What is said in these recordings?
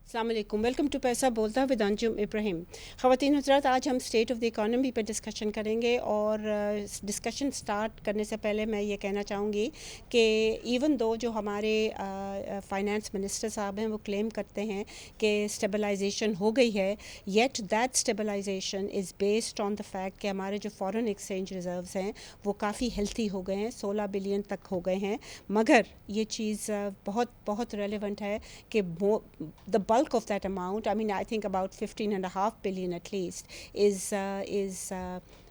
السلام علیکم، welcome to پیسہ بولتا ود انجم ابراہیم. خواتین حضرات، آج ہم اسٹیٹ آف دی اکانومی پہ ڈسکشن کریں گے، اور ڈسکشن سٹارٹ کرنے سے پہلے میں یہ کہنا چاہوں گی کہ ایون دو جو ہمارے فائنانس منسٹر صاحب ہیں وہ کلیم کرتے ہیں کہ اسٹیبلائزیشن ہو گئی ہے، yet that stabilisation is based on the fact کہ ہمارے جو فارن ایکسچینج ریزروز ہیں وہ کافی ہیلتھی ہو گئے ہیں، 16 بلین تک ہو گئے ہیں. مگر یہ چیز بہت بہت ریلیونٹ ہے کہ the bulk of that amount, I mean, I think about 15.5 billion at least, is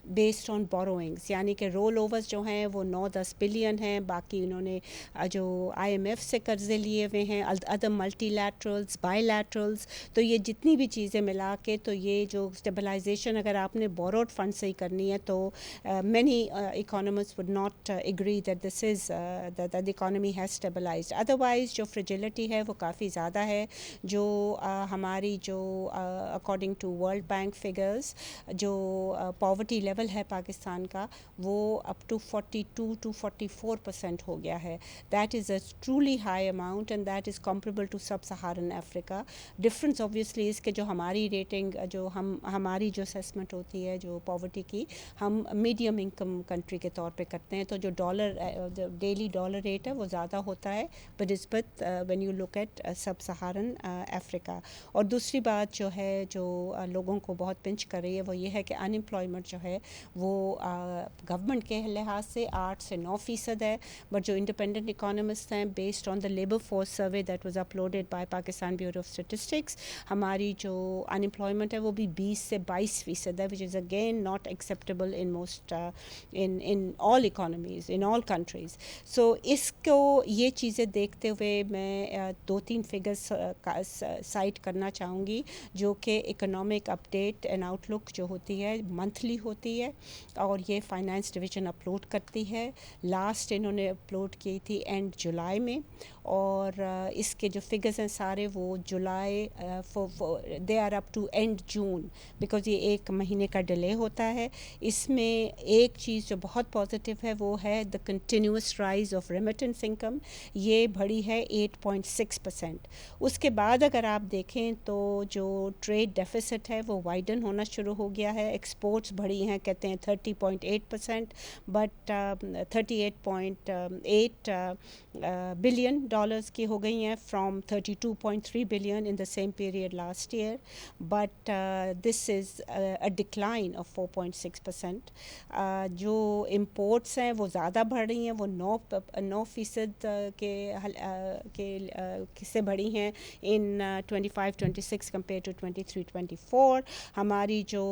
based on borrowings, یعنی کہ رول اوورز جو ہیں وہ 9-10 بلین ہیں. باقی انہوں نے جو آئی ایم ایف سے قرضے لیے ہوئے ہیں، ادر ملٹی لیٹرلز، بائی لیٹرلز، تو یہ جتنی بھی چیزیں ملا کے تو یہ جو اسٹیبلائزیشن اگر آپ نے بوروڈ فنڈ سے ہی کرنی ہے تو many economist would not agree that this is that the economy has stabilised. Otherwise جو فریجلٹی ہے وہ کافی زیادہ ہے. جو ہماری جو according to World Bank figures جو پاورٹی لیول ہے پاکستان کا وہ اپ ٹو 42-44% ہو گیا ہے. That is a truly high amount and that is comparable to sub Saharan Africa. Difference obviously اس کے جو ہماری ریٹنگ جو ہماری جو اسیسمنٹ ہوتی ہے جو پاورٹی کی، ہم میڈیم انکم کنٹری کے طور پہ کرتے ہیں، تو جو ڈیلی ڈالر ریٹ ہے وہ زیادہ ہوتا ہے بنسبت when you look at sub Saharan افریقہ. اور دوسری بات جو ہے جو لوگوں کو بہت پنچ کر رہی ہے وہ یہ ہے کہ ان امپلائمنٹ جو ہے وہ گورنمنٹ کے لحاظ سے 8 سے 9% ہے، بٹ جو انڈیپینڈنٹ اکانومسٹ ہیں based on the labour force survey that was uploaded by Pakistan bureau of statistics, ہماری جو ان امپلائمنٹ ہے وہ بھی 20 سے 22% ہے، which is again not acceptable in most in all economies in all countries. So اس کو یہ چیزیں دیکھتے ہوئے میں 2-3 فگرس سائٹ کرنا چاہوں گی جو کہ اکنامک اپڈیٹ اینڈ آؤٹ لک جو ہوتی ہے منتھلی ہوتی ہے، اور یہ فائنانس ڈویژن اپلوڈ کرتی ہے. لاسٹ انہوں نے اپلوڈ کی تھی اینڈ جولائی میں، اور اس کے جو فگرز ہیں سارے وہ July they are up to and June, because یہ ایک مہینے کا ڈیلے ہوتا ہے. اس میں ایک چیز جو بہت پازیٹیو ہے وہ ہے the continuous rise of remittance income, یہ بڑھی ہے 8.6%. اس کے بعد اگر آپ دیکھیں تو جو ٹریڈ ڈیفیسٹ ہے وہ وائڈن ہونا شروع ہو گیا ہے. ایکسپورٹس بڑھی ہیں، کہتے ہیں 30.8%، بٹ 38.8 بلین ڈالرز کی ہو گئی ہیں from 32.3 billion in the same period last year, but this is a decline of 4.6%. جو امپورٹس ہیں وہ زیادہ بڑھ رہی ہیں، وہ 9% کے سے بڑھی ہیں ان 25-26 کمپیئر ٹو 23-24. ہماری جو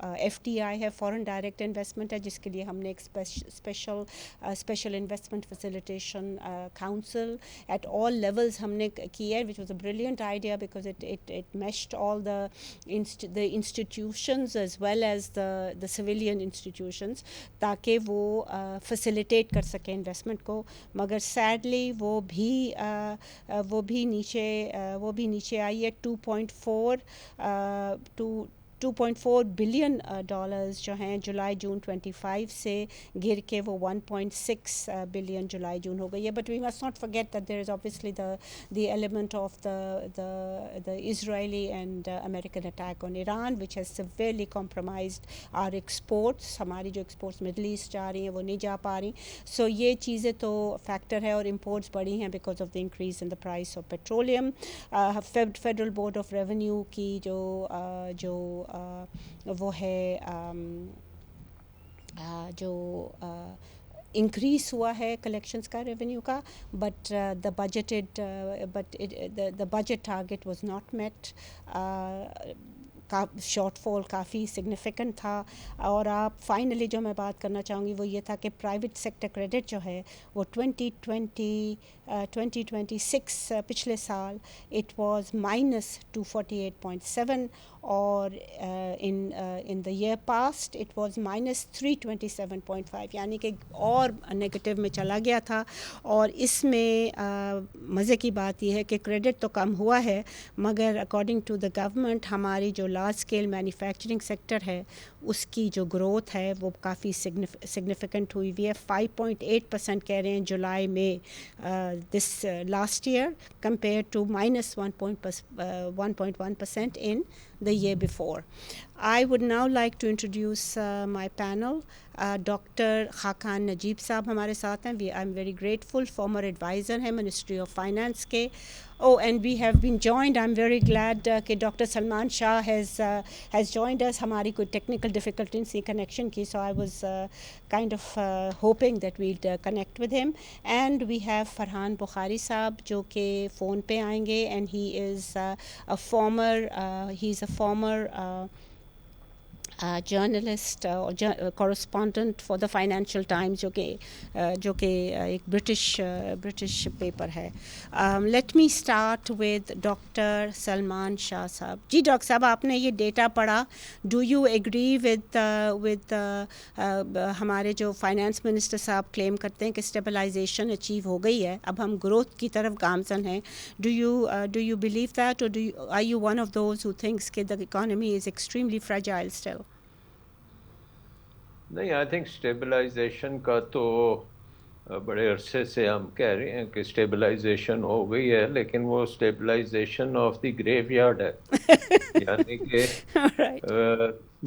ایف ٹی آئی ہے، فورن ڈائریکٹ انویسٹمنٹ ہے، جس کے لیے ہم نے ایک special investment facilitation council at all levels ہم نے کی ہے، which was a brilliant idea because it meshed all the institutions as well as the civilian institutions, تاکہ وہ فیسیلیٹیٹ کر سکیں انویسٹمنٹ کو. مگر سیڈلی وہ بھی نیچے آئی ہے. 2.4 بلین ڈالرز جو ہیں جولائی جون 25 سے گر کے وہ 1.6 بلین جولائی جون ہو گئی ہے. But we must not forget that there is obviously the element of the Israeli and American attack on Iran, which has severely compromised our exports. ہماری جو ایکسپورٹس مڈل ایسٹ جا رہی ہیں وہ نہیں جا پا رہی. سو یہ چیزیں تو فیکٹر ہے، اور امپورٹس بڑھی ہیں because of the increase in the price of petroleum. Federal board of revenue کی جو وہ ہے جو انکریز ہوا ہے کلیکشنز کا، ریونیو کا، but the budget target was not met. Short fall کافی سگنیفیکنٹ تھا. اور آپ فائنلی جو میں بات کرنا چاہوں گی وہ یہ تھا کہ پرائیویٹ سیکٹر کریڈٹ جو ہے وہ 2026 پچھلے سال اٹ واز -248.7، اور in the year past it was -327.5 یعنی کہ اور نگیٹو میں چلا گیا تھا. اور اس میں مزے کی بات یہ ہے کہ کریڈٹ تو کم ہوا ہے مگر اکارڈنگ ٹو دا گورنمنٹ ہماری جو لارج اسکیل مینوفیکچرنگ سیکٹر ہے اس کی جو گروتھ ہے وہ کافی سگنیفیکنٹ ہوئی ہوئی ہے. 5.8% کہہ رہے ہیں جولائی میں this last year compared to -1.1% in the year before. I would now like to introduce my panel. Dr. Khaqan Najib صاحب ہمارے ساتھ ہیں. I'm very grateful, former advisor ہیں Ministry of Finance کے. Oh, and we have been joined. I'm very glad کہ Dr. Salman Shah has joined us. ہماری کوئی technical difficulties کی connection کی, so I was kind of hoping that we'd connect with him. And we have Farhan Bukhari صاحب جو کہ phone پہ آئیں گے, and he's a former journalist اور correspondent for the Financial Times جو کہ ایک برٹش پیپر ہے. Let me start with doctor Salman Shah صاحب. جی ڈاکٹر صاحب, آپ نے یہ ڈیٹا پڑھا, ڈو یو ایگری ود ہمارے جو فائنانس منسٹر صاحب کلیم کرتے ہیں کہ اسٹیبلائزیشن اچیو ہو گئی ہے, اب ہم گروتھ کی طرف گامزن ہیں. ڈو یو بلیو دیٹ, اور are you one of those who thinks کہ the economy is extremely fragile still? نہیں, آئی تھنک اسٹیبلائزیشن کا تو بڑے عرصے سے ہم کہہ رہے ہیں کہ اسٹیبلائزیشن ہو گئی ہے, لیکن وہ stabilization of the graveyard ہے. یعنی کہ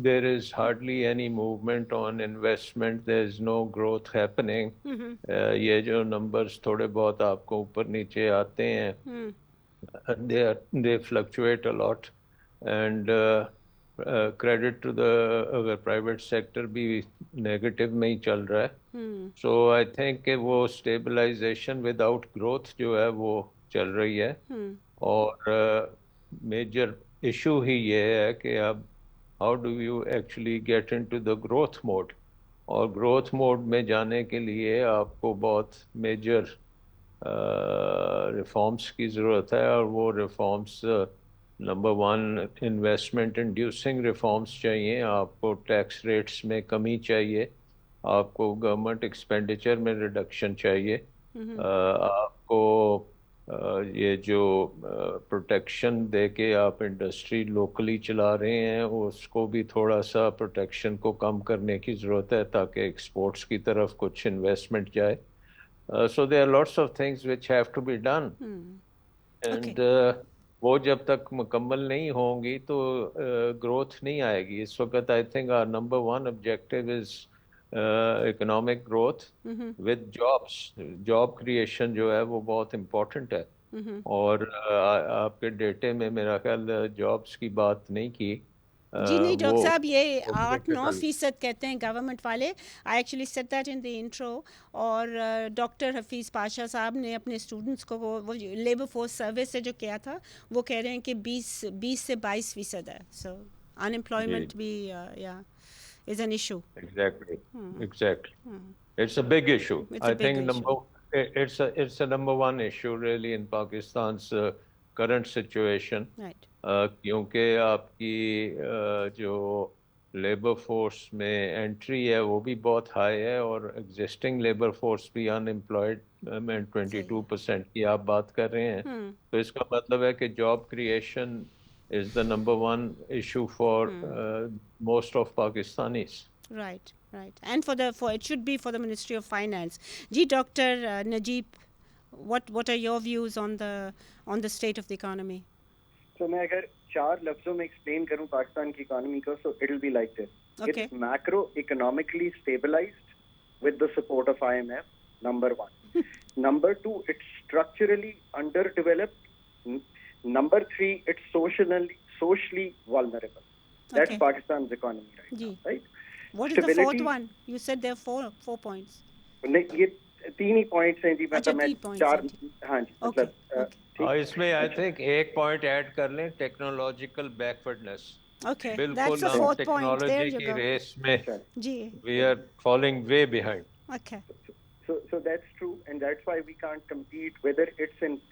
there is hardly any movement on investment, there is no growth happening. یہ جو نمبرز تھوڑے بہت آپ کو اوپر نیچے آتے ہیں, they fluctuate a lot. And credit to the اگر پرائیویٹ سیکٹر بھی نیگیٹو میں ہی چل رہا ہے. سو آئی تھنک کہ وہ اسٹیبلائزیشن ود آؤٹ گروتھ جو ہے وہ چل رہی ہے. اور میجر ایشو ہی یہ ہے کہ اب how do you actually get into the growth mode, اور گروتھ موڈ میں جانے کے لیے آپ کو بہت میجر ریفارمس کی ضرورت ہے. اور وہ reforms number 1 investment inducing reforms چاہیے, آپ کو ٹیکس ریٹس میں کمی چاہیے, آپ کو گورنمنٹ ایکسپینڈیچر میں ریڈکشن چاہیے, آپ کو یہ جو پروٹیکشن دے کے آپ انڈسٹری لوکلی چلا رہے ہیں اس کو بھی تھوڑا سا پروٹیکشن کو کم کرنے کی ضرورت ہے تاکہ ایکسپورٹس کی طرف کچھ انویسٹمنٹ جائے. So there are lots of things which have to be done. And وہ جب تک مکمل نہیں ہوں گی تو گروتھ نہیں آئے گی. اس وقت I think our number 1 objective is economic growth with jobs. Job creation جو ہے وہ بہت امپورٹنٹ ہے, اور آپ کے ڈیٹے میں میرا خیال جابس کی بات نہیں کی. جی نہیں ڈاکٹر صاحب, یہ 8-9% کہتے ہیں گورنمنٹ والے. I actually said that in the intro. اور ڈاکٹر حفیظ پاشا صاحب نے اپنے اسٹوڈنٹس کو وہ لیبر فورس سروے سے جو کیا تھا وہ کہہ رہے ہیں کہ 20 سے 22% ہے. سو ان امپلائمنٹ بھی is an issue. Exactly it's a big issue. I think it's a number 1 issue really in Pakistan's current situation. Right. کیونکہ آپ کی جو لیبر فورس میں انٹری ہے وہ بھی بہت ہائی ہے, اور ایگزسٹنگ لیبر فورس بھی ان امپلائڈمنٹ 22% کی آپ بات کر رہے ہیں. تو اس کا مطلب ہے کہ job creation is the number 1 issue for most of Pakistanis. Right. And it should be for the Ministry of Finance. Ji, Dr. Najib, what are your views on the state of the economy? So میں اگر 4 لفظوں میں explain کروں پاکستان کی economy کو, so it will be like this. Okay. It's macro economically stabilized with the support of IMF, number 1. Number 2, it's structurally underdeveloped. Number 3, it's socially vulnerable. That's Okay. Pakistan's economy right now, right? What is the fourth one? You said there are 4 points. نہیں, یہ 3 ہی points ہیں جی. مطلب میں 4, ہاں جی, مطلب اس میں I think ایک point add کر لیں, ٹیکنالوجیکل بیکورڈنس. Okay, بالکل that's the 4th point. There technology you کی go. ریس میں جی we are falling way behind. Okay. So that's true, and that's why we can't compete, whether it's in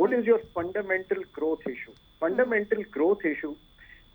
What is your fundamental growth issue? Fundamental growth issue.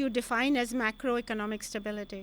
you define as macroeconomic stability.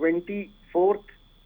24th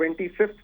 25th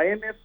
IMF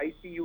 ICU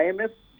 IMF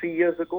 3 years ago.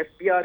FBR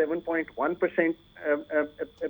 7.1%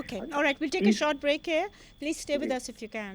Okay, all right, we'll take a short break here. Please stay with us if you can.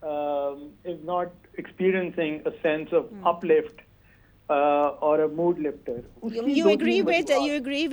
is not experiencing a sense of uplift or a mood lifter. You agree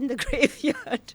in the graveyard?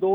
2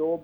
2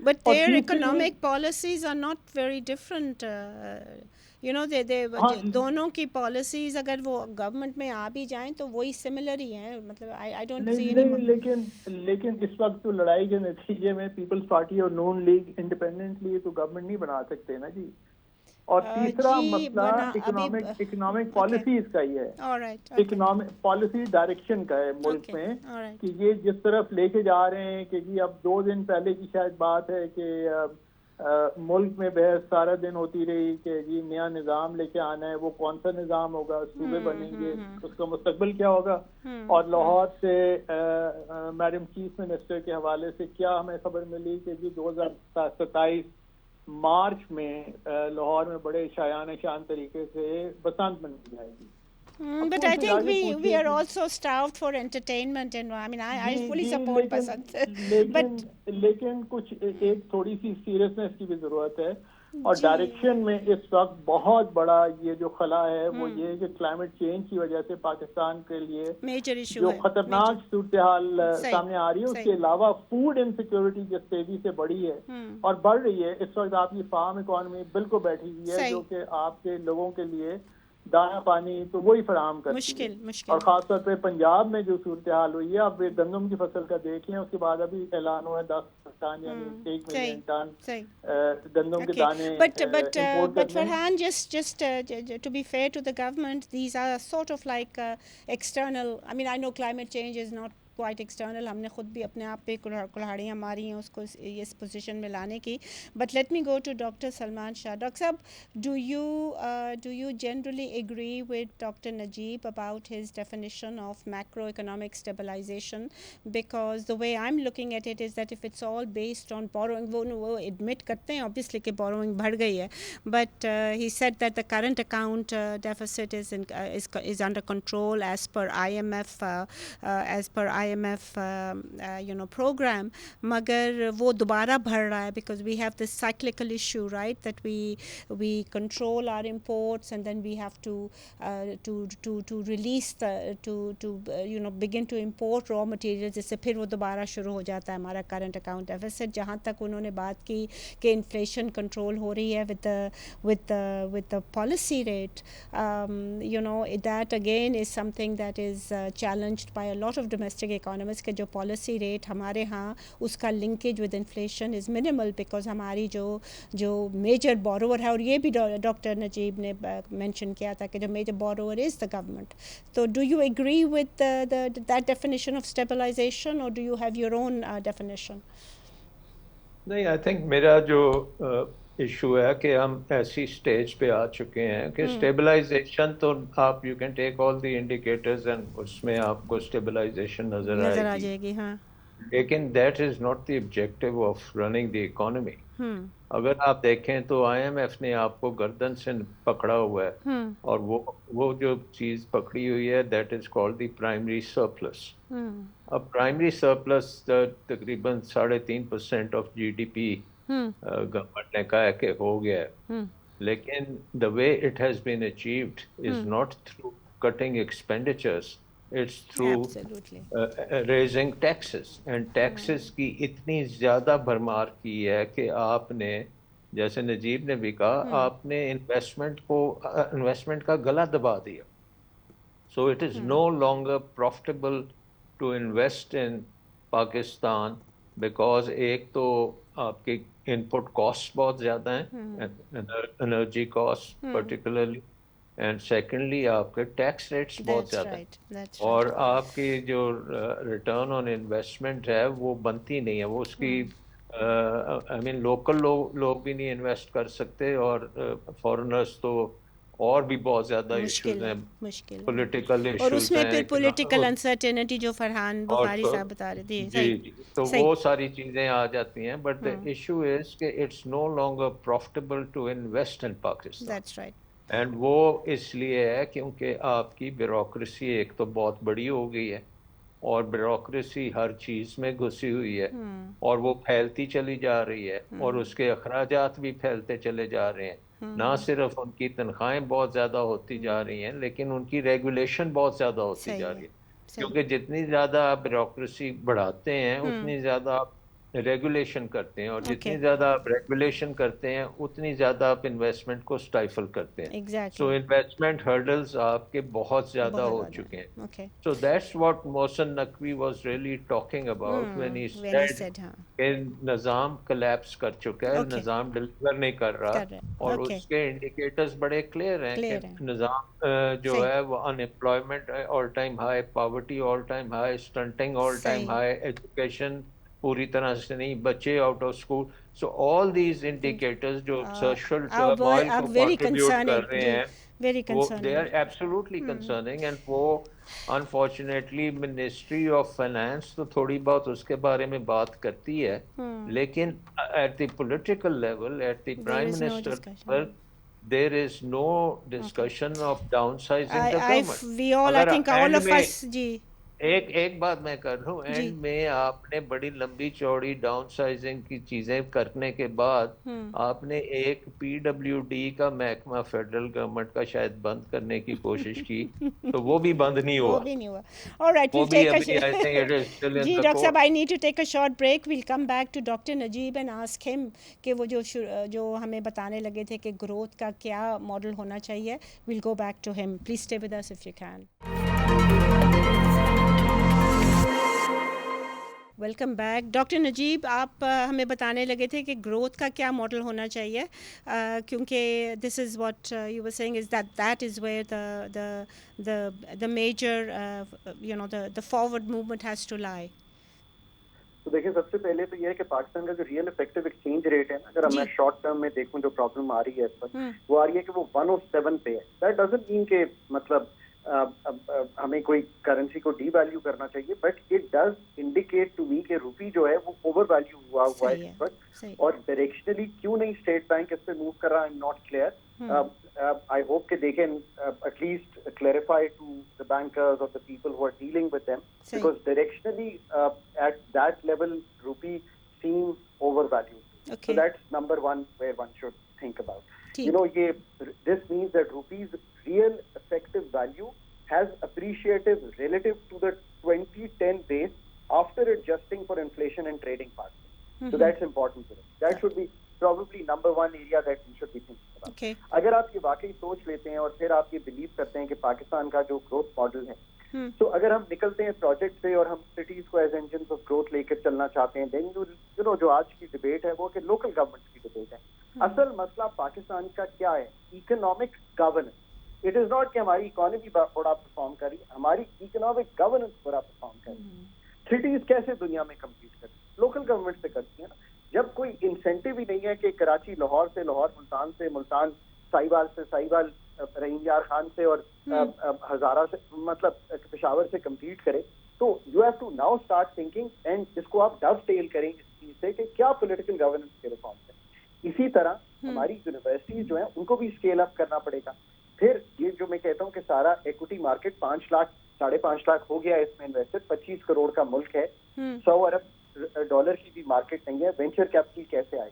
But their economic policies are not very different, you know دونوں کی policies اگر وہ government میں آ بھی جائیں تو وہی similar ہی ہیں, مطلب آئی ڈونٹ سی لیکن اس وقت تو لڑائی کے نتیجے میں پیپلز پارٹی اور نون لیگ انڈیپینڈنٹلی تو گورنمنٹ نہیں بنا سکتے نا جی. اور تیسرا مسئلہ اکنامک پالیسیز کا ہی ہے, اکنامک پالیسی ڈائریکشن کا ہے ملک میں, کہ یہ جس طرف لے کے جا رہے ہیں کہ جی اب 2 دن پہلے کی شاید بات ہے کہ ملک میں بحث سارا دن ہوتی رہی کہ جی نیا نظام لے کے آنا ہے, وہ کون سا نظام ہوگا, صوبے بنیں گے, اس کا مستقبل کیا ہوگا. اور لاہور سے میڈم چیف منسٹر کے حوالے سے کیا ہمیں خبر ملی کہ جی 2027 مارچ میں لاہور میں بڑے شایان شان طریقے سے بسنت منائی جائے گی. But I think we are also starved for entertainment, and I mean I fully support Basant. But لیکن کچھ ایک تھوڑی سی سیریسنس کی بھی ضرورت ہے, اور ڈائریکشن میں اس وقت بہت بڑا یہ جو خلا ہے وہ یہ ہے کہ کلائمیٹ چینج کی وجہ سے پاکستان کے لیے جو خطرناک صورتحال سامنے آ رہی ہے, اس کے علاوہ فوڈ انسیکیورٹی جس تیزی سے بڑھی ہے اور بڑھ رہی ہے. اس وقت آپ کی فارم اکانومی بالکل بیٹھی ہوئی ہے جو کہ آپ کے لوگوں کے لیے دانا پانی تو وہی فراہم کرتی ہے. اور خاص طور پہ پنجاب میں جو صورتحال ہوئی ہے, آپ گندم کی فصل کا دیکھ لیں, اس کے بعد ابھی اعلان ہوا ہے 10 ٹن یعنی 1 ملین ٹن گندم کے دانے. But Farhan, just to be fair to the government, these are sort of like external. I mean, I know climate change is not quite external, ہم نے خود بھی اپنے آپ پہ کلہاڑیاں ماری ہیں اس کو اس پوزیشن میں لانے کی. But let me go to doctor Salman Shah. Doctor صاحب, do you generally agree with Dr. Najib about his definition of macroeconomic stabilization? Because the way I'm looking at it is that if it's all based on borrowing, وہ admit کرتے ہیں obviously کہ borrowing بڑھ گئی ہے, but he said that the current account deficit is under control as per IMF program, مگر وہ دوبارہ بڑھ رہا ہے because we have this cyclical issue, right, that we control our imports and then we have to release begin to import raw materials, جس سے پھر وہ دوبارہ شروع ہو جاتا ہے ہمارا current account deficit. جہاں تک انہوں نے بات کی کہ انفلیشن کنٹرول ہو رہی ہے with the policy rate, that again is something that is challenged by a lot of domestic economists کہ جو پالیسی ریٹ ہمارے ہاں اس کا linkage with inflation is minimal, because ہماری جو میجر بوروور ہے, اور یہ بھی ڈاکٹر نجیب نے مینشن کیا تھا کہ جو major borrower is the government. تو do you agree with that definition of stabilization اور do you have your own definition? نہیں, آئی تھنک میرا جو ایشو ہے کہ ہم ایسی سٹیج پہ آ چکے ہیں کہ اسٹیبلائزیشن تو آپ you can take all the indicators and اس میں آپ کو اسٹیبلائزیشن نظر آ جائے گی, ہاں, لیکن that is not the objective of running the economy. اگر آپ دیکھیں تو آئی ایم ایف نے آپ کو گردن سے پکڑا ہوا ہے, اور وہ جو چیز پکڑی ہوئی ہے that is called the primary surplus. اب پرائمری سرپلس تقریباً 3.5% آف GDP گورنمنٹ نے کہا ہے کہ ہو گیا ہے, لیکن the way it has been achieved is not through cutting expenditures, it's through raising taxes. And taxes کی اتنی زیادہ بھرمار کی ہے کہ آپ نے, جیسے نجیب نے بھی کہا, آپ نے انویسٹمنٹ کا گلا دبا دیا. So it is no longer profitable to invest in Pakistan, because ایک تو آپ کی ان پٹ کاسٹ بہت زیادہ ہیں, energy cost particularly, and secondly آپ کے ٹیکس ریٹس بہت زیادہ ہیں, اور آپ کی جو ریٹرن آن انویسٹمنٹ ہے وہ بنتی نہیں ہے. وہ اس کی آئی مین لوکل لوگ بھی نہیں انویسٹ کر سکتے, اور فارنرز تو اور بھی بہت زیادہ ایشوز ہیں, پولیٹیکل ایشوز ہیں, اور اس میں پھر پولیٹیکل انسرٹینٹی جو فرحان بخاری صاحب بتا رہے تھے, جی, تو وہ ساری چیزیں آ جاتی ہیں. بٹ دا ایشو از کہ it's no longer profitable to invest in Pakistan. That's right. And وہ اس لیے ہے کیونکہ آپ کی بیوروکریسی ایک تو بہت بڑی ہو گئی ہے, اور بیوروکریسی ہر چیز میں گھسی ہوئی ہے, اور وہ پھیلتی چلی جا رہی ہے, اور اس کے اخراجات بھی پھیلتے چلے جا رہے ہیں. نہ صرف ان کی تنخواہیں بہت زیادہ ہوتی جا رہی ہیں, لیکن ان کی ریگولیشن بہت زیادہ ہوتی جا رہی ہے, کیونکہ جتنی زیادہ آپ بیوروکریسی بڑھاتے ہیں اتنی زیادہ آپ ریگولیشن کرتے ہیں, اور جتنی زیادہ آپ ریگولیشن کرتے ہیں اتنی زیادہ آپ انویسٹمنٹ کو سٹائفل کرتے ہیں. سو انویسٹمنٹ ہرڈلز آپ کے بہت زیادہ ہو چکے ہیں. So that's what Mohsin Naqvi was really talking about when he said کہ نظام کلیپس کر چکا ہے, نظام ڈلیور نہیں کر رہا, اور اس کے انڈیکیٹرز بڑے کلیئر ہیں کہ نظام جو ہے وہ unemployment all time high, poverty all time high, stunting all time high, education پوری طرح سے نہیں, بچے out of school. So all these indicators جو سوشل ٹرموائل کو کنٹریبیوٹ کر رہے ہیں, وہ they are absolutely concerning. And وہ انفارچونیٹلی منسٹری آف فائنانس تو تھوڑی بہت اس کے بارے میں بات کرتی ہے, لیکن at the political level, at the prime minister level, there is no discussion of downsizing the government. We all, I think all of us, جی ایک بات میں کر لوں, اینڈ میں آپ نے بڑی لمبی چوڑی ڈاؤن سائزنگ کی چیزیں کرنے کے بعد آپ نے ایک پی ڈبلیو ڈی کا محکمہ فیڈرل گورنمنٹ کا شاید بند کرنے کی کوشش کی, تو وہ بھی بند نہیں ہوا. Alright, we'll take a جی ڈاکٹر صاحب, I need to take a short break. We'll come back to Dr. Najib and ask him کہ وہ جو ہمیں بتانے لگے تھے کہ گروتھ کا کیا ماڈل ہونا چاہیے. We'll go back to him. Please stay with us if you can. Welcome back. Doctor Najib, آپ ہمیں بتانے لگے تھے کہ گروتھ کا کیا ماڈل ہونا چاہیے, کیونکہ this is what you were seeing is that is where the major the forward movement has to lie. تو دیکھیں, سب سے پہلے تو یہ ہے کہ پاکستان کا جو ریئل افیکٹو ایکسچینج ریٹ ہے, اگر میں شارٹ ٹرم میں دیکھوں جو پرابلم آ رہی ہے اس پر, وہ آ رہی ہے کہ وہ 107 پہ ہے. دیٹ ڈزنٹ مین کہ مطلب ہمیں کوئی کرنسی کو ڈی ویلیو کرنا چاہیے, but it does indicate to me کہ روپی جو ہے وہ اوور ویلیو ہوا ہے اس وقت, اور ڈائریکشنلی کیوں نہیں اسٹیٹ بینک اس پہ موو کر رہا, I am not clear. I hope کہ they can at least clarify to the bankers or the people who are dealing with them, because directionally at that level rupee seems overvalued. So that's number one where one should think about. You know, this means that rupee's real effective value has appreciated relative to the 2010 base after adjusting for inflation and trading part. So that's important to us. That should be probably number one area that we should be thinking about. اگر آپ یہ واقعی سوچ لیتے ہیں اور پھر آپ یہ بلیو کرتے ہیں کہ پاکستان کا جو گروتھ ماڈل ہے, تو اگر ہم نکلتے ہیں پروجیکٹ سے اور ہم سٹیز کو ایز انجنز آف گروتھ لے کر چلنا چاہتے ہیں, دین یو نو جو آج کی ڈبیٹ ہے وہ کہ لوکل گورنمنٹ کی ڈبیٹ ہے. اصل مسئلہ پاکستان کا کیا ہے, economic governance. It is not کہ ہماری اکانومی بڑا پرفارم کر رہی ہے, ہماری اکنامک گورننس بڑا پرفارم کر رہی ہے. سٹیز کیسے دنیا میں کمپیٹ کرتی ہیں, لوکل گورنمنٹ سے کرتی ہیں نا. جب کوئی انسینٹیو ہی نہیں ہے کہ کراچی لاہور سے, لاہور ملتان سے, ملتان ساہیوال سے, ساہیوال رحیم یار خان سے, اور ہزارہ سے, مطلب پشاور سے کمپیٹ کرے, تو you have to now start thinking, and اس کو آپ ڈو ٹیل کریں اس چیز سے کہ کیا پولیٹیکل گورننس کے ریفارمس ہیں. اسی طرح ہماری یونیورسٹیز جو ہیں ان کو بھی اسکیل اپ کرنا پڑے گا. پھر یہ جو میں کہتا ہوں کہ سارا ایکوٹی مارکیٹ 5 لاکھ 5.5 لاکھ ہو گیا ہے, اس میں انویسٹر 25 کروڑ کا ملک ہے, 100 ارب ڈالر کی بھی مارکیٹ نہیں ہے. وینچر کیپٹل کیسے آئے,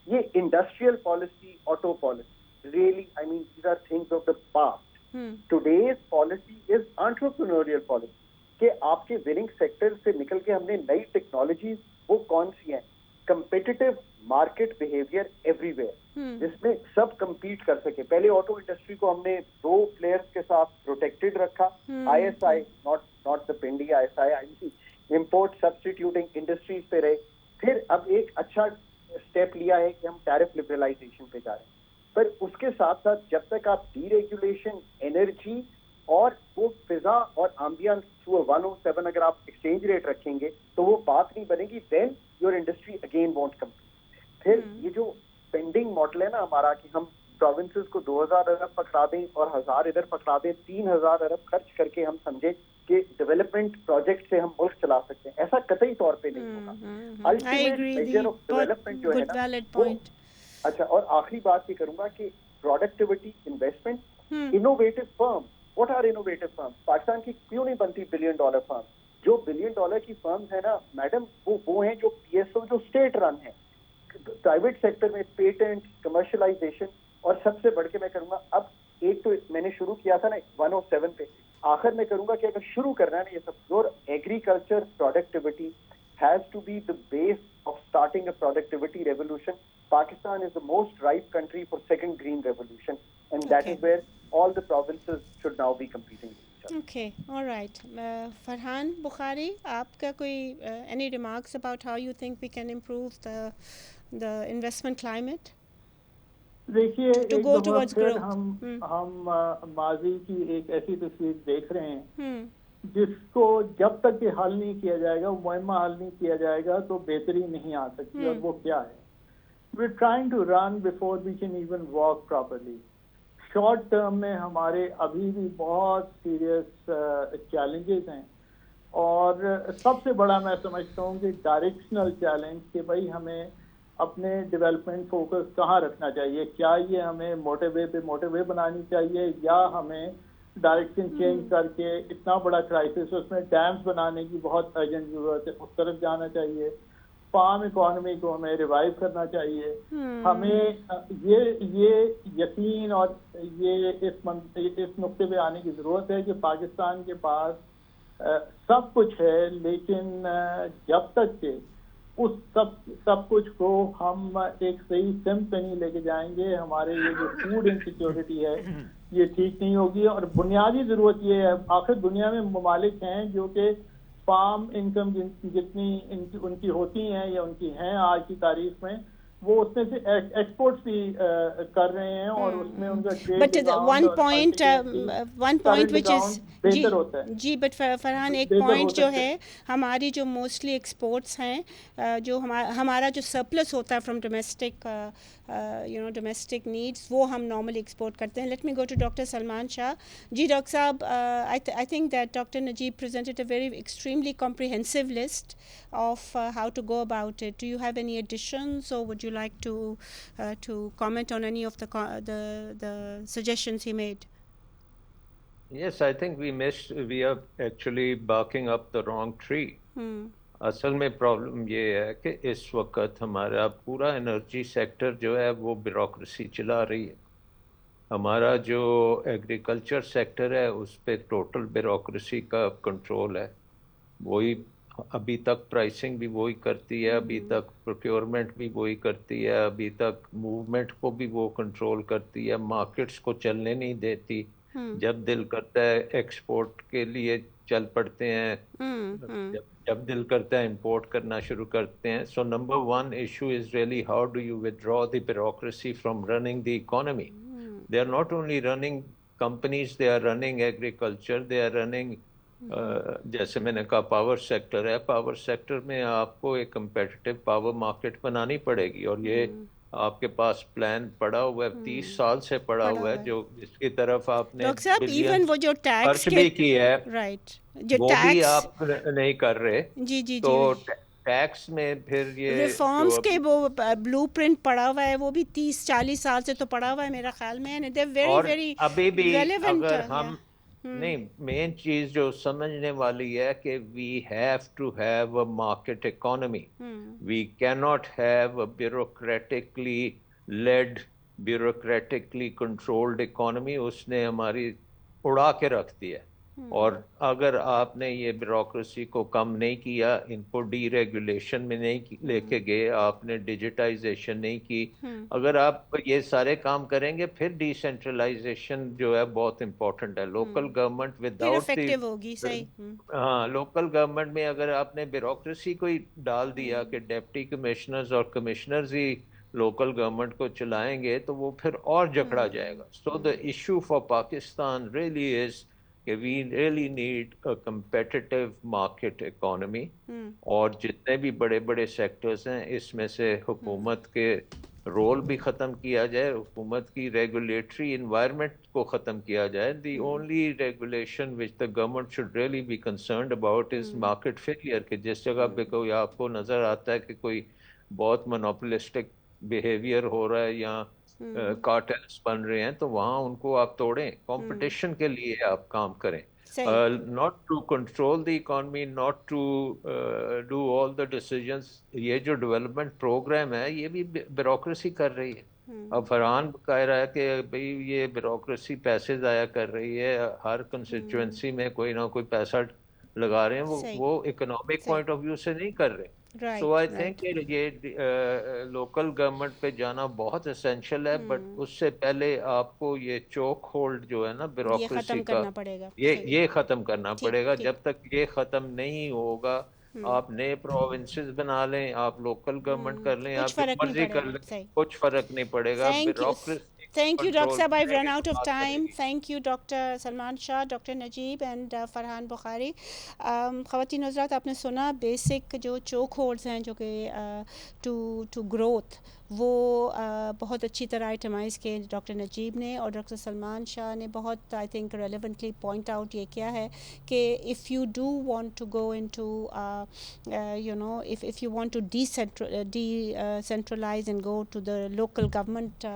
یہ industrial policy, auto policy, really I mean these are things of the past. Today's policy is entrepreneurial policy, کہ آپ کے وننگ سیکٹر سے نکل کے ہم نے نئی ٹیکنالوجیز وہ کون سی ہیں, competitive market behaviour every where, جس میں سب کمپیٹ کر سکے. پہلے آٹو انڈسٹری کو ہم نے 2 پلیئرس کے ساتھ پروٹیکٹڈ رکھا, I S I, not the Pindi I S I, import substituting industries پہ رہے. پھر اب ایک اچھا اسٹیپ لیا ہے کہ ہم ٹیرف لبرلائزیشن پہ جا رہے ہیں, پر اس کے ساتھ ساتھ جب تک آپ ڈی ریگولیشن, انرجی اور وہ فضا اور آمبینس تھرو 107 اگر آپ ایکسچینج ریٹ رکھیں گے تو وہ بات نہیں بنے گی. Then your industry again want compete. پھر یہ جو پینڈنگ ماڈل ہے نا ہمارا, کہ ہم پروونسز کو 2000 ارب پکڑا دیں اور 1000 ادھر پکڑا دیں, 3000 ارب خرچ کر کے ہم سمجھے کہ ڈیولپمنٹ پروجیکٹ سے ہم ملک چلا سکتے ہیں, ایسا قطعی طور پہ نہیں ہوگا. الٹیمیٹ میجر آف ڈیولپمنٹ جو ہے نا. اچھا, اور آخری بات یہ کروں گا کہ productivity, investment, innovative firm. What are innovative firm? Pakistan کی کیوں نہیں بنتی $1 بلین فرم؟ جو $1 بلین کی فرمز ہیں نا میڈم, وہ ہیں جو پی ایس او جو اسٹیٹ رن ہیں. پرائیویٹ سیکٹر میں پیٹنٹ, کمرشلائزیشن, اور سب سے بڑھ کے میں کروں گا, اب ایک تو میں نے شروع کیا تھا نا 107 پہ, آخر میں کروں گا کہ اگر شروع کرنا ہے نا یہ سب, اور agriculture productivity, has to be the base of starting a productivity revolution. Pakistan is the most ripe country for second green revolution, and that is where all the provinces should now be competing with each other. Okay, all right. Farhan Bukhari, aapka koi any remarks about how you think we can improve the investment climate? دیکھیے ایک دفعہ پھر ہم ماضی کی ایک ایسی تصویر دیکھ رہے ہیں جس کو جب تک یہ حل نہیں کیا جائے گا، مہمہ حل نہیں کیا جائے گا تو بہتری نہیں آ سکتی. اور وہ کیا ہے؟ we're trying to run before we can even walk properly. Short term میں ہمارے ابھی بھی بہت سیریس چیلنجز ہیں، اور سب سے بڑا میں سمجھتا ہوں کہ ڈائریکشنل چیلنج کہ بھائی ہمیں اپنے ڈیولپمنٹ فوکس کہاں رکھنا چاہیے. کیا یہ ہمیں موٹے وے پہ موٹے وے بنانی چاہیے، یا ہمیں ڈائریکشن چینج کر کے اتنا بڑا کرائسس اس میں ڈیمز بنانے کی بہت ارجنٹ ضرورت ہے، اس طرف جانا چاہیے. فارم اکانومی کو ہمیں ریوائیو کرنا چاہیے. ہمیں یہ یقین اور یہ اس نقطے پہ آنے کی ضرورت ہے کہ پاکستان کے پاس سب کچھ ہے، لیکن جب تک کہ اس سب کچھ کو ہم ایک صحیح سمت پہ نہیں لے کے جائیں گے، ہمارے یہ جو فوڈ انسیکیورٹی ہے یہ ٹھیک نہیں ہوگی. اور بنیادی ضرورت یہ ہے، آخر دنیا میں ممالک ہیں جو کہ فارم انکم جتنی ان کی ہوتی ہیں یا ان کی ہیں آج کی تاریخ میں، وہ اس میں سے ایکسپورٹس بھی کر رہے ہیں، اور اس میں ان کا بٹ ون پوائنٹ وچ از بہتر ہوتا ہے. جی بٹ فرحان ایک پوائنٹ جو ہے، ہماری جو موسٹلی ایکسپورٹس ہیں، جو ہمارا جو سرپلس ہوتا ہے فرام ڈومیسٹک ڈومیسٹک نیڈس، وہ ہم نارملی ایکسپورٹ کرتے ہیں. Let me go to doctor Salman Shah. جی ڈاکٹر صاحب، I think that doctor Najib presented a very extremely comprehensive list of how to go about it. Do you have any additions, or would you like to comment on any of the suggestions he made? Yes, I think we are actually barking up the wrong tree. اصل میں problem یہ ہے کہ اس وقت ہمارا پورا energy sector جو ہے وہ بیوروکریسی چلا رہی ہے. ہمارا جو ایگریکلچر سیکٹر ہے اس پہ ٹوٹل بیوروکریسی کا کنٹرول ہے. وہی ابھی تک پرائسنگ بھی وہی کرتی ہے، ابھی تک پروکیورمنٹ بھی وہی کرتی ہے، ابھی تک موومنٹ کو بھی وہ کنٹرول کرتی ہے، مارکیٹس کو چلنے نہیں دیتی. جب دل کرتا ہے ایکسپورٹ کے لیے چل پڑتے ہیں، جب دل کرتا ہے امپورٹ کرنا شروع کرتے ہیں. سو number one issue is really how do you withdraw the bureaucracy from running the economy. They are not only running companies, they are running agriculture, they are running جیسے میں نے کہا پاور سیکٹر ہے. Power sector میں آپ کو ایک competitive power market بنانی پڑے گی، اور یہ آپ کے پاس پلان پڑا ہوا ہے، 30 سال سے پڑا ہوا ہے، جو جس کی طرف آپ نے خرچ بھی کی ہے، وہ بھی آپ نہیں کر رہے. تو ٹیکس میں پھر یہ ریفارمز کے وہ بلو پرنٹ پڑا ہوا ہے، وہ بھی 30-40 سال سے تو پڑا ہوا ہے میرا خیال میں. اور ابھی بھی اگر ہم نہیں، مین چیز جو سمجھنے والی ہے کہ we have to have a market economy. We کی not have a bureaucratically led, bureaucratically controlled economy. اس نے ہماری اڑا کے رکھ دی ہے. اور اگر آپ نے یہ بیوروکریسی کو کم نہیں کیا، ان کو ڈی ریگولیشن میں نہیں لے کے گئے، آپ نے ڈیجیٹائزیشن نہیں کی، اگر آپ یہ سارے کام کریں گے، پھر ڈی سینٹرلائزیشن جو ہے بہت امپورٹنٹ ہے. لوکل گورنمنٹ وداؤٹ ہاں لوکل گورنمنٹ میں اگر آپ نے بیوروکریسی کو ہی ڈال دیا کہ ڈپٹی کمشنرز اور کمشنرز ہی لوکل گورنمنٹ کو چلائیں گے، تو وہ پھر اور جکڑا جائے گا. So the issue for Pakistan really is کہ we really need a competitive market economy. اور جتنے بھی بڑے بڑے سیکٹرز ہیں اس میں سے حکومت کے رول بھی ختم کیا جائے، حکومت کی ریگولیٹری انوائرمنٹ کو ختم کیا جائے. The only regulation which the government should really be concerned about is market failure. کہ جس جگہ پہ کوئی آپ کو نظر آتا ہے کہ کوئی بہت مونوپولسٹک بیہیویئر ہو رہا ہے یا کارٹلز بن رہے ہیں، تو وہاں ان کو آپ توڑیں. کمپٹیشن کے لیے آپ کام کریں، not to control the economy, not to do all the decisions. یہ جو ڈیولپمنٹ پروگرام ہے یہ بھی بیوروکریسی کر رہی ہے. اب فرحان کہہ رہا ہے کہ بھئی یہ بیوروکریسی پیسے ضائع کر رہی ہے. ہر کنسٹیچوئنسی میں کوئی نہ کوئی پیسہ لگا رہے ہیں وہ اکنامک پوائنٹ آف ویو سے نہیں کر رہے. سو آئی تھنک یہ لوکل گورنمنٹ پہ جانا بہت اسینشیل ہے, بٹ اس سے پہلے آپ کو یہ چوک ہولڈ جو ہے نا بیوروکریسی کا یہ ختم کرنا پڑے گا. جب تک یہ ختم نہیں ہوگا آپ نئے پروونسز بنا لیں, آپ لوکل گورنمنٹ کر لیں, آپ جو مرضی کر لیں, کچھ فرق نہیں پڑے گا. Thank you, Dr. Saab. I've run out of time. Thank you, Dr. Salman Shah, Dr. Najeeb and Farhan Bukhari. خواتین حضرات, آپ نے سنا بیسک جو چوک ہولڈز ہیں جو کہ ٹو گروتھ, وہ بہت اچھی طرح آئٹمائز کیے ڈاکٹر نجیب نے, اور ڈاکٹر سلمان شاہ نے بہت I think relevantly point out یہ کیا ہے کہ if you do want to go into you know if you want to decentralize and go to the local government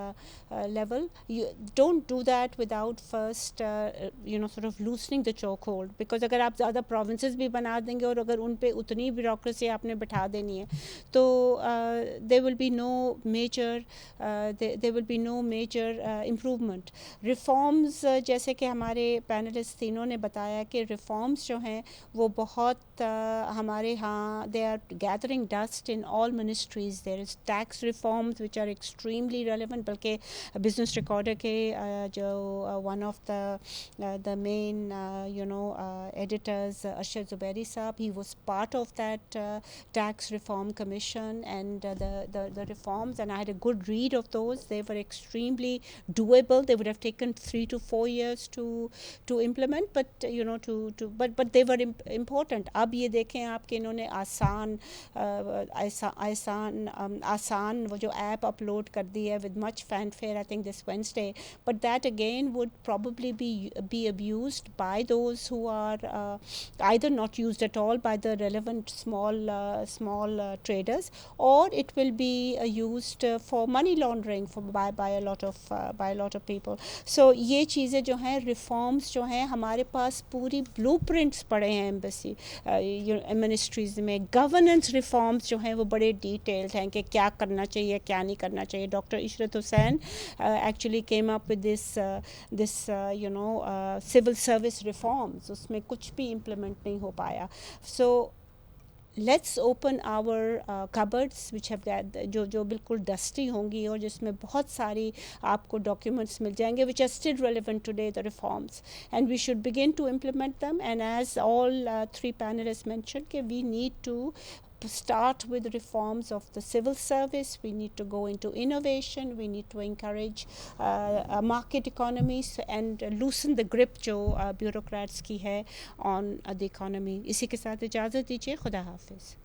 level, you don't do that without first sort of loosening the choke hold, because اگر آپ زیادہ provinces بھی بنا دیں گے اور اگر ان پہ اتنی bureaucracy آپ نے بٹھا دینی ہے تو there will be no major improvement. reforms جیسے کہ ہمارے پینلسٹ تینوں نے بتایا کہ reforms جو ہیں وہ بہت ہمارے ہاں they are gathering dust in all ministries. there is tax reforms which are extremely relevant, بلکہ بزنس ریکارڈر کے جو one of the main editors Arshad Zubairi صاحب, he was part of that tax reform commission and the reforms, and I had a good read of those. They were extremely doable. They would have taken 3 to 4 years to implement, but but they were important. اب یہ دیکھیں آپ کہ انہوں نے آسان وہ جو ایپ اپلوڈ کر دی ہے with much fanfare I think this Wednesday, but that again would probably be abused by those who are either not used at all by the relevant small traders, or it will be used for money laundering by a lot of people. So یہ چیزیں جو ہیں reforms جو ہیں ہمارے پاس پوری بلو prints پڑے ہیں ایمبیسی منسٹریز میں. گورننس reforms جو ہیں وہ بڑے ڈیٹیلڈ ہیں کہ کیا کرنا چاہیے کیا نہیں کرنا چاہیے. Doctor Ishrat Hussain actually came up with this civil service reforms. اس میں کچھ بھی implement نہیں ہو پایا. So let's open our cupboards which have جو بالکل ڈسٹی ہوں گی اور جس میں بہت ساری آپ کو ڈاکیومنٹس مل جائیں گے which are still relevant today, the reforms, and we should begin to implement them. And as all 3 panelists mentioned, we need to start with reforms of the civil service. We need to go into innovation. We need to encourage market economies and loosen the grip جو bureaucrats کی ہے on the economy. اسی کے ساتھ اجازت دیجیے. خدا حافظ.